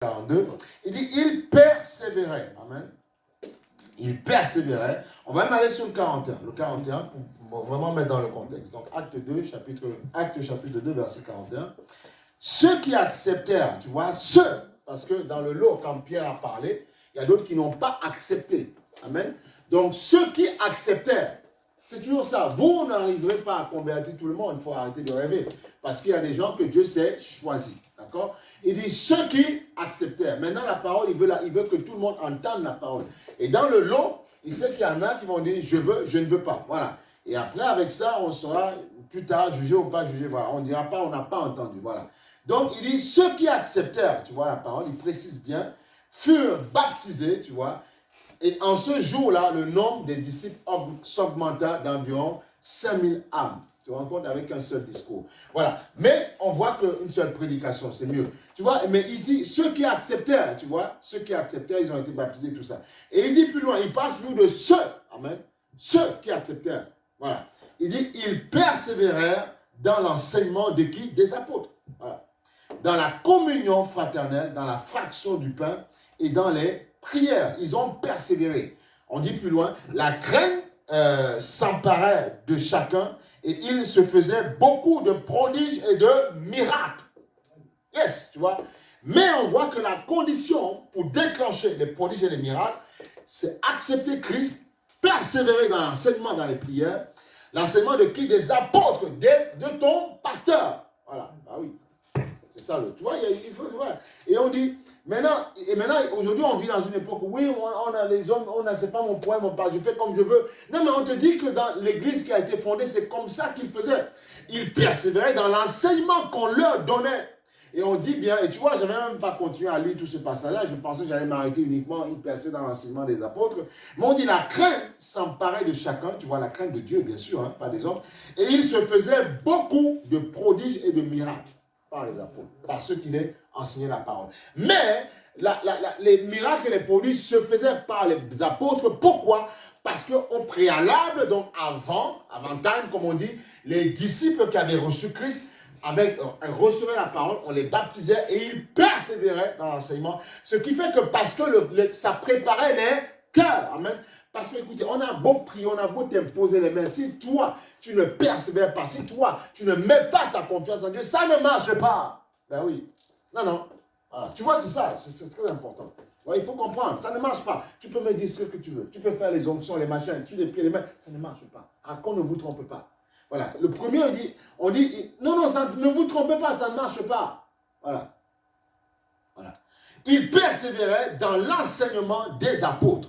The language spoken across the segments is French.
42, il dit, il persévérait. Amen. Il persévérait. On va même aller sur le 41. Le 41, pour vraiment mettre dans le contexte. Donc, acte chapitre 2, verset 41. Ceux qui acceptèrent, tu vois, parce que dans le lot, quand Pierre a parlé, il y a d'autres qui n'ont pas accepté. Amen. Donc, ceux qui acceptèrent, c'est toujours ça. Vous n'arriverez pas à convertir tout le monde. Il faut arrêter de rêver. Parce qu'il y a des gens que Dieu s'est choisi. D'accord? Il dit ceux qui acceptèrent. Maintenant, la parole, il veut que tout le monde entende la parole. Et dans le lot, il sait qu'il y en a qui vont dire je veux, je ne veux pas. Voilà. Et après, avec ça, on sera plus tard jugé ou pas jugé. Voilà. On ne dira pas, on n'a pas entendu. Voilà. Donc, il dit ceux qui acceptèrent, tu vois la parole, il précise bien, furent baptisés, tu vois. Et en ce jour-là, le nombre des disciples s'augmenta d'environ 5000 âmes. Tu te rends compte avec un seul discours. Voilà. Mais on voit qu'une seule prédication, c'est mieux. Tu vois, mais ici, ceux qui acceptèrent, tu vois, ceux qui acceptèrent, ils ont été baptisés, tout ça. Et il dit plus loin, il parle toujours de ceux, amen, ceux qui acceptèrent. Voilà. Il dit, ils persévérèrent dans l'enseignement de qui? Des apôtres. Voilà. Dans la communion fraternelle, dans la fraction du pain et dans les prières. Ils ont persévéré. On dit plus loin, la crainte s'emparait de chacun et il se faisait beaucoup de prodiges et de miracles. Yes, tu vois. Mais on voit que la condition pour déclencher les prodiges et les miracles, c'est accepter Christ, persévérer dans l'enseignement, dans les prières. L'enseignement de qui? Des apôtres, de ton pasteur. Voilà, bah oui. C'est ça, tu vois, il faut voir. Et on dit, maintenant aujourd'hui, on vit dans une époque où, oui, on a les hommes, c'est pas mon point, je fais comme je veux. Non, mais on te dit que dans l'église qui a été fondée, c'est comme ça qu'ils faisaient. Ils persévéraient dans l'enseignement qu'on leur donnait. Et on dit bien, et tu vois, je n'avais même pas continué à lire tout ce passage-là, je pensais que j'allais m'arrêter uniquement, il perçait dans l'enseignement des apôtres. Mais on dit, la crainte s'emparait de chacun, tu vois, la crainte de Dieu, bien sûr, hein, pas des hommes. Et il se faisait beaucoup de prodiges et de miracles. Par les apôtres, par ceux qui les enseignaient la parole. Mais les miracles et les prodiges se faisaient par les apôtres. Pourquoi? Parce qu'au préalable, donc avant time, comme on dit, les disciples qui avaient reçu Christ recevaient la parole, on les baptisait et ils persévéraient dans l'enseignement. Ce qui fait que parce que ça préparait les cœurs. Amen. Parce que, écoutez, on a beau prier, on a beau t'imposer les mains. Si toi, tu ne persévères pas, si toi, tu ne mets pas ta confiance en Dieu, ça ne marche pas. Ben oui. Non. Voilà. Tu vois, c'est ça, c'est très important. Ouais, il faut comprendre, ça ne marche pas. Tu peux me dire ce que tu veux. Tu peux faire les onctions, les machins, tu les pieds, les mains. Ça ne marche pas. Ah, qu'on ne vous trompe pas. Voilà. Le premier, on dit, non, ça, ne vous trompez pas, ça ne marche pas. Voilà. Il persévérait dans l'enseignement des apôtres,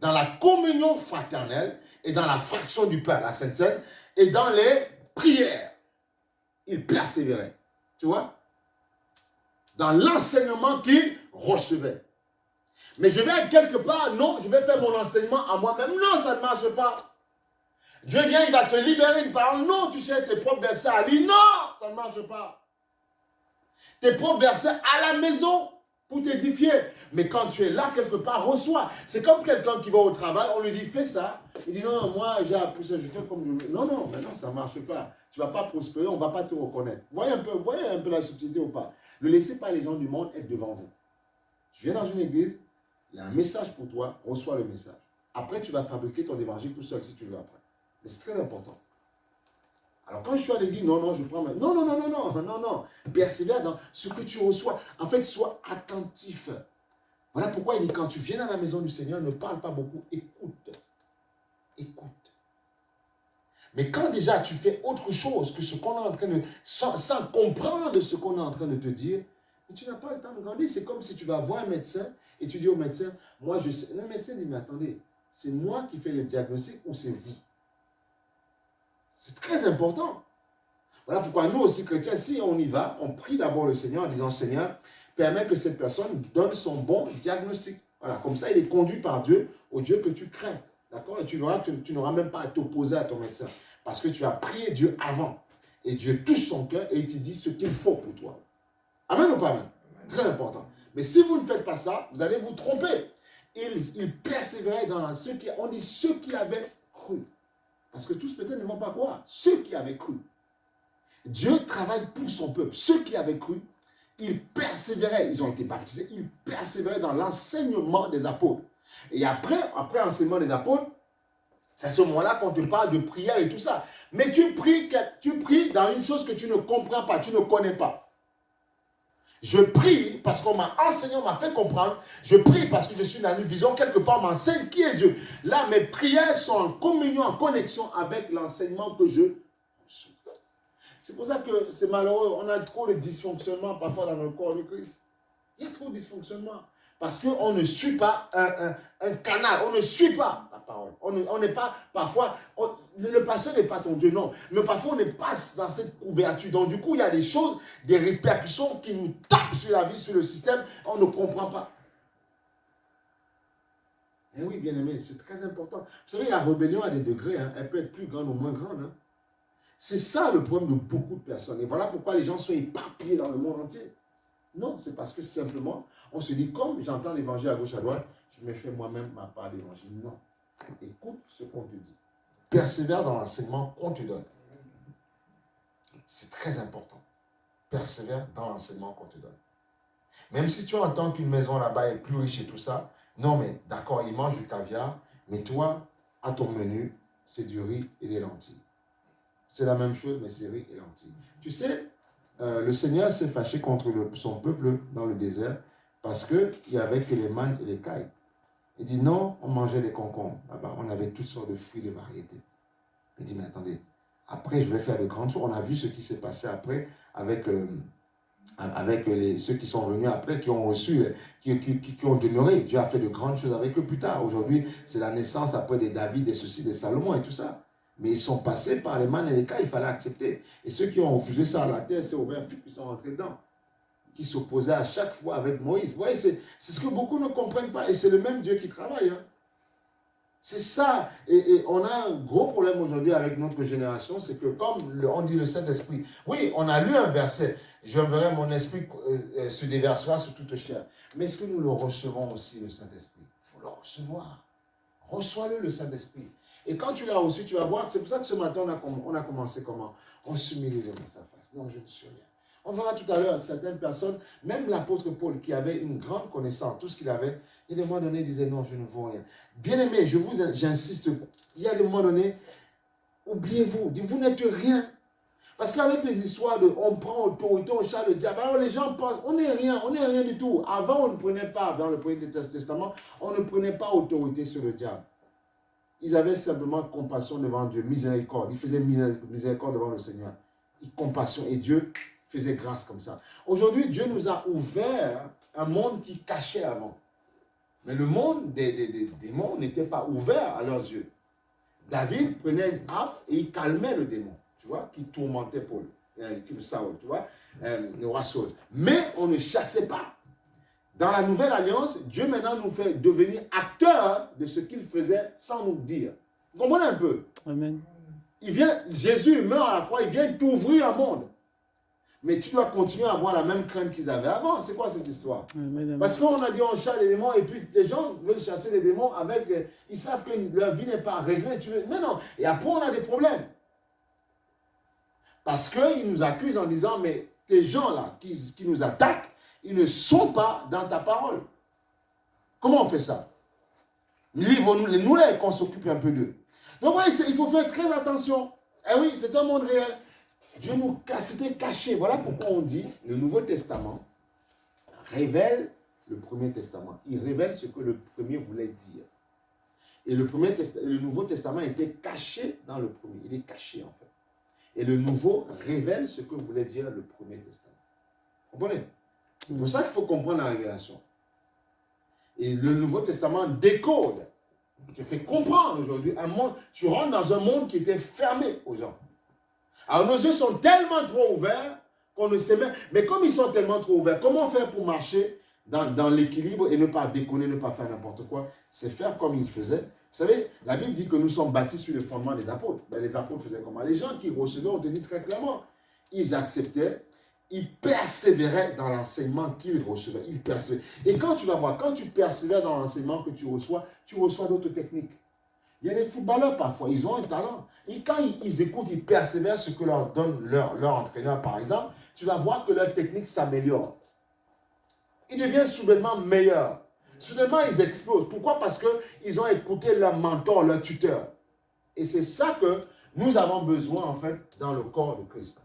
dans la communion fraternelle et dans la fraction du pain, la Sainte Seine, et dans les prières. Il persévérait. Tu vois? Dans l'enseignement qu'il recevait. Mais je vais être quelque part, non, je vais faire mon enseignement à moi-même. Non, ça ne marche pas. Dieu vient, il va te libérer une parole. Non, tu cherches tes propres versets à lire. Non, ça ne marche pas. Tes propres versets à la maison pour t'édifier. Mais quand tu es là, quelque part, reçois. C'est comme quelqu'un qui va au travail, on lui dit, fais ça. Il dit, non, moi, j'ai appris ça, je fais comme je veux. Non, mais non, ça ne marche pas. Tu ne vas pas prospérer, on ne va pas te reconnaître. Voyez un peu la subtilité ou pas. Ne laissez pas les gens du monde être devant vous. Tu viens dans une église, il y a un message pour toi, reçois le message. Après, tu vas fabriquer ton évangile tout seul si tu veux après. Mais c'est très important. Alors quand je suis à l'église, non, je prends non. Persévère dans ce que tu reçois. En fait, sois attentif. Voilà pourquoi il dit, quand tu viens à la maison du Seigneur, ne parle pas beaucoup, écoute. Écoute. Mais quand déjà tu fais autre chose que ce qu'on est en train de... Sans comprendre ce qu'on est en train de te dire, mais tu n'as pas le temps de grandir. C'est comme si tu vas voir un médecin et tu dis au médecin, moi je sais... Le médecin dit, mais attendez, c'est moi qui fais le diagnostic ou c'est vous? C'est très important. Voilà pourquoi nous aussi, chrétiens, si on y va, on prie d'abord le Seigneur en disant, Seigneur, permets que cette personne donne son bon diagnostic. Voilà, comme ça, il est conduit par Dieu, au Dieu que tu crains. D'accord? Et tu verras que tu n'auras même pas à t'opposer à ton médecin. Parce que tu as prié Dieu avant. Et Dieu touche son cœur et il te dit ce qu'il faut pour toi. Amen ou pas amen? Très important. Mais si vous ne faites pas ça, vous allez vous tromper. Ils persévéraient dans ceux qui avaient cru. Parce que tous peut-être ne vont pas croire. Ceux qui avaient cru. Dieu travaille pour son peuple. Ceux qui avaient cru, Ils persévéraient, ils ont été baptisés, ils persévéraient dans l'enseignement des apôtres. Et après l'enseignement des apôtres, c'est à ce moment-là qu'on te parle de prière et tout ça. Mais tu pries dans une chose que tu ne comprends pas, tu ne connais pas. Je prie parce qu'on m'a enseigné, on m'a fait comprendre. Je prie parce que je suis dans une vision, quelque part, on m'enseigne qui est Dieu. Là, mes prières sont en communion, en connexion avec l'enseignement que je reçois. C'est pour ça que c'est malheureux. On a trop de dysfonctionnement parfois dans le corps de Christ. Il y a trop de dysfonctionnement. Parce qu'on ne suit pas un canal. On ne suit pas la parole. On n'est pas, parfois, le pasteur n'est pas ton Dieu, non. Mais parfois, on n'est pas dans cette couverture. Donc, du coup, il y a des choses, des répercussions qui nous tapent sur la vie, sur le système. On ne comprend pas. Et oui, bien aimé, c'est très important. Vous savez, la rébellion a des degrés. Hein. Elle peut être plus grande ou moins grande. Hein. C'est ça le problème de beaucoup de personnes. Et voilà pourquoi les gens sont éparpillés dans le monde entier. Non, c'est parce que simplement, on se dit, comme j'entends l'évangile à gauche à droite, je me fais moi-même ma part d'évangile. Non. Écoute ce qu'on te dit. Persévère dans l'enseignement qu'on te donne. C'est très important. Persévère dans l'enseignement qu'on te donne. Même si tu entends qu'une maison là-bas est plus riche et tout ça, non mais d'accord, ils mangent du caviar, mais toi, à ton menu, c'est du riz et des lentilles. C'est la même chose, mais c'est riz et lentilles. Tu sais, le Seigneur s'est fâché contre son peuple dans le désert parce qu'il n'y avait que les mannes et les cailles. Il dit non, on mangeait des concombres. Là-bas, on avait toutes sortes de fruits de variétés. Il dit, mais attendez, après je vais faire de grandes choses. On a vu ce qui s'est passé après avec ceux qui sont venus après, qui ont reçu, qui ont demeuré. Dieu a fait de grandes choses avec eux plus tard. Aujourd'hui, c'est la naissance après des David, des ceci, des Salomon et tout ça. Mais ils sont passés par les mannes et les cailles, il fallait accepter. Et ceux qui ont refusé ça, la terre s'est ouverte, ils sont rentrés dedans. Qui s'opposaient à chaque fois avec Moïse. Vous voyez, c'est ce que beaucoup ne comprennent pas. Et c'est le même Dieu qui travaille. Hein. C'est ça. Et on a un gros problème aujourd'hui avec notre génération, c'est que comme on dit le Saint-Esprit, oui, on a lu un verset, j'enverrai mon esprit se déversera sur toute chair. Mais est-ce que nous le recevons aussi, le Saint-Esprit? Il faut le recevoir. Reçois-le, le Saint-Esprit. Et quand tu l'as reçu, tu vas voir, c'est pour ça que ce matin, on a commencé comment? On s'humilie devant sa face. Non, je ne suis rien. On verra tout à l'heure certaines personnes, même l'apôtre Paul, qui avait une grande connaissance, tout ce qu'il avait, il y a des moments donnés, il disait non, je ne vaux rien. Bien aimé, j'insiste, il y a des moments donnés, oubliez-vous, vous n'êtes rien. Parce qu'avec les histoires de on prend autorité, on chasse le diable, alors les gens pensent, on n'est rien du tout. Avant, on ne prenait pas, dans le Premier Testament, on ne prenait pas autorité sur le diable. Ils avaient simplement compassion devant Dieu, miséricorde. Ils faisaient miséricorde devant le Seigneur. Compassion. Et Dieu faisait grâce comme ça. Aujourd'hui, Dieu nous a ouvert un monde qui cachait avant. Mais le monde des démons n'était pas ouvert à leurs yeux. David prenait une harpe et il calmait le démon, tu vois, qui tourmentait Paul, Saul, tu vois, le roi Saul. Mais on ne chassait pas. Dans la nouvelle alliance, Dieu maintenant nous fait devenir acteurs de ce qu'il faisait sans nous dire. Vous comprenez un peu? Amen. Jésus meurt à la croix, il vient t'ouvrir un monde. Mais tu dois continuer à avoir la même crainte qu'ils avaient avant. C'est quoi cette histoire? Amen. Parce qu'on a dit on chasse les démons et puis les gens veulent chasser les démons avec... Ils savent que leur vie n'est pas réglée. Mais non. Et après on a des problèmes. Parce qu'ils nous accusent en disant mais tes gens là qui nous attaquent, ils ne sont pas dans ta parole. Comment on fait ça? Nous là, qu'on s'occupe un peu d'eux. Donc oui, il faut faire très attention. Eh oui, c'est un monde réel. Dieu nous c'était caché. Voilà pourquoi on dit le Nouveau Testament révèle le Premier Testament. Il révèle ce que le premier voulait dire. Et le Nouveau Testament était caché dans le premier. Il est caché en fait. Et le Nouveau révèle ce que voulait dire le Premier Testament. Vous comprenez? C'est pour ça qu'il faut comprendre la révélation. Et le Nouveau Testament décode. te fait comprendre aujourd'hui un monde. Tu rentres dans un monde qui était fermé aux gens. Alors nos yeux sont tellement trop ouverts qu'on ne sait même. Mais comme ils sont tellement trop ouverts, comment faire pour marcher dans l'équilibre et ne pas déconner, ne pas faire n'importe quoi? C'est faire comme ils faisaient. Vous savez, la Bible dit que nous sommes bâtis sur le fondement des apôtres. Ben, les apôtres faisaient comment? Les gens qui recevaient, on te dit très clairement, ils acceptaient, ils persévéraient dans l'enseignement qu'ils recevaient. Ils persévéraient. Et quand tu vas voir, quand tu persévères dans l'enseignement que tu reçois d'autres techniques. Il y a des footballeurs parfois, ils ont un talent. Et quand ils écoutent, ils persévèrent ce que leur donne leur entraîneur, par exemple, tu vas voir que leur technique s'améliore. Ils deviennent soudainement meilleurs. Soudainement, ils explosent. Pourquoi? Parce qu'ils ont écouté leur mentor, leur tuteur. Et c'est ça que nous avons besoin, en fait, dans le corps de Christ.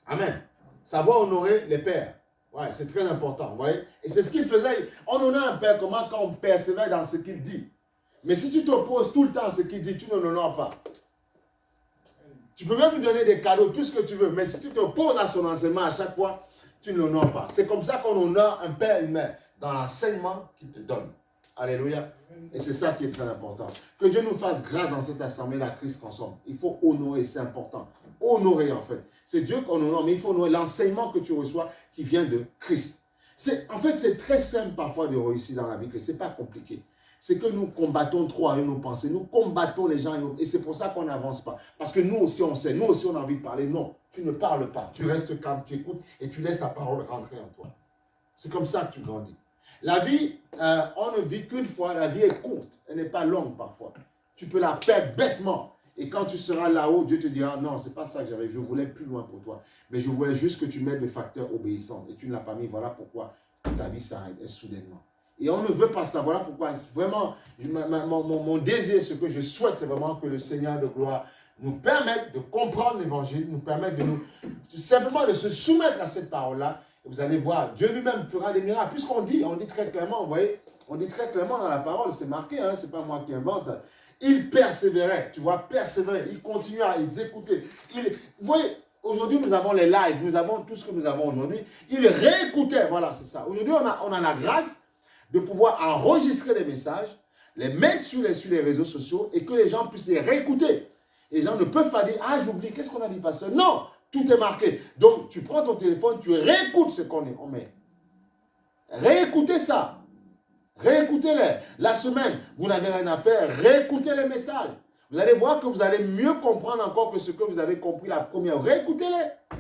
Amen. Savoir honorer les pères. Ouais, c'est très important, vous voyez. Et c'est ce qu'il faisait. On honore un père comment quand on persévère dans ce qu'il dit. Mais si tu t'opposes tout le temps à ce qu'il dit, tu ne l'honores pas. Tu peux même lui donner des cadeaux, tout ce que tu veux. Mais si tu t'opposes à son enseignement à chaque fois, tu ne l'honores pas. C'est comme ça qu'on honore un père et une mère, dans l'enseignement qu'il te donne. Alléluia. Et c'est ça qui est très important. Que Dieu nous fasse grâce dans cette assemblée, la Christ consomme. Il faut honorer, c'est important. Honorer en fait. C'est Dieu qu'on honore, mais il faut honorer l'enseignement que tu reçois qui vient de Christ. En fait, c'est très simple parfois de réussir dans la vie, ce n'est pas compliqué. C'est que nous combattons trop avec nos pensées, nous combattons les gens et c'est pour ça qu'on n'avance pas. Parce que nous aussi on sait, nous aussi on a envie de parler. Non, tu ne parles pas, tu restes calme, tu écoutes et tu laisses la parole rentrer en toi. C'est comme ça que tu grandis. La vie, on ne vit qu'une fois, la vie est courte, elle n'est pas longue parfois. Tu peux la perdre bêtement. Et quand tu seras là-haut, Dieu te dira, non, c'est pas ça que j'avais, je voulais plus loin pour toi. Mais je voulais juste que tu mettes le facteur obéissant. Et tu ne l'as pas mis, voilà pourquoi ta vie s'arrête soudainement. Et on ne veut pas ça, voilà pourquoi vraiment, mon désir, ce que je souhaite, c'est vraiment que le Seigneur de gloire nous permette de comprendre l'évangile, nous permette simplement de se soumettre à cette parole-là. Et vous allez voir, Dieu lui-même fera des miracles. Puisqu'on dit, on dit très clairement, vous voyez, on dit très clairement dans la parole, c'est marqué, hein, c'est pas moi qui invente. Il persévérait, tu vois, persévérer, il continue à exécuter. Vous voyez, aujourd'hui nous avons les lives, nous avons tout ce que nous avons aujourd'hui. Il réécoutait, voilà, c'est ça. Aujourd'hui on a la grâce de pouvoir enregistrer les messages, les mettre sur les réseaux sociaux et que les gens puissent les réécouter. Et les gens ne peuvent pas dire, ah j'oublie, qu'est-ce qu'on a dit pasteur? Non, tout est marqué. Donc tu prends ton téléphone, tu réécoutes ce qu'on met. Réécoutez ça. Réécoutez-les. La semaine, vous n'avez rien à faire, réécoutez les messages. Vous allez voir que vous allez mieux comprendre encore que ce que vous avez compris la première. Réécoutez-les.